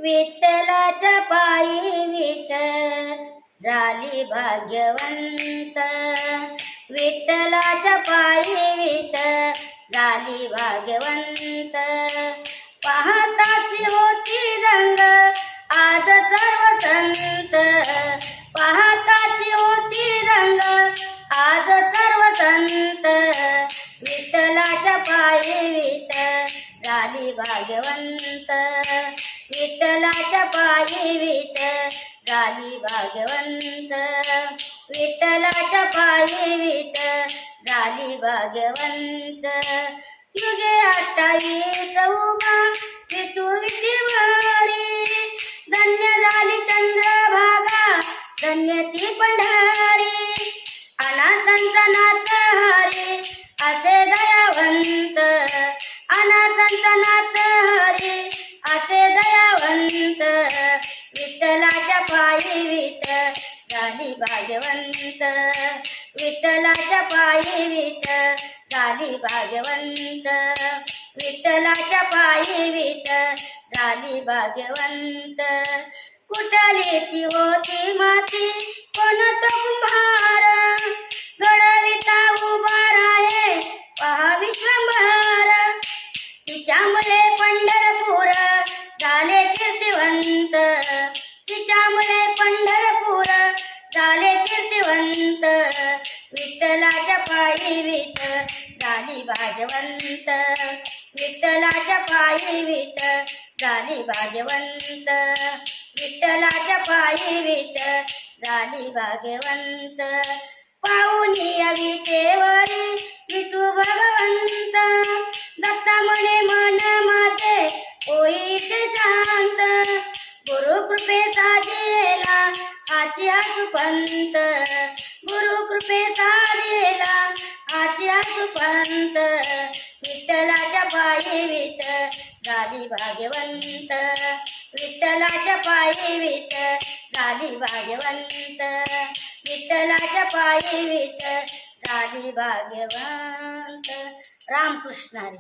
विठ्ठलाच्या पायी विठ्ठल झाली भाग्यवंत, विठ्ठलाच्या पायी विठ्ठल झाली भाग्यवंत। पाहताची होती रंग आज सर्व संत, पाहताची होती रंग आज सर्व संत, विठ्ठलाच्या पायी विठ्ठल झाली भाग्यवंत, विठ्ठलाच्या पायी विठ्ठल झाली भाग्यवंत, विठ्ठलाच्या पायी विठ्ठल झाली भाग्यवंत। युगे 28 उभा विठू विठीवरी, धन्य झाली चंद्रभागा धन्य ती पंढरी, अनाथांचा नाथ हरी असे दयावंत, अनाथांचा नाथ हरी असे दयावंत, विठ्ठलाच्या पायी विठ्ठल झाली भाग्यवंत, विठ्ठलाच्या पायी विठ्ठल झाली भाग्यवंत, विठ्ठलाच्या पायी विठ्ठल झाली भाग्यवंत। कुठली ती होती माती कोण तो कुंभार, घडविता उभा राहे पहा विश्वंभर, तिच्यामुळे पंढरपूर झाले कीर्तिवंत, तिच्यामुळे पंढरपूर झाले कीर्तिवंत, विठ्ठलाच्या पायी विठ्ठल झाली भाग्यवंत, विठ्ठलाच्या पायी विठ्ठल झाली भाग्यवंत, विठ्ठलाच्या पायी विठ्ठल झाली भाग्यवंत। पाहुनिया विटेवरी विठू भगवंत, दत्ता म्हणे मन माझे होईत शांत, गुरु कृपेचा दिलेला हाची आठुपंत, गुरु कृपेचा दिलेला हाची आठुपंत, विठ्ठलाच्या पायी विठ्ठल झाली भाग्यवंत, विठ्ठलाच्या पायी विठ्ठल झाली भाग्यवंत, विठ्ठलाच्या पायी विठ्ठल झाली भाग्यवंत। रामकृष्ण हरी।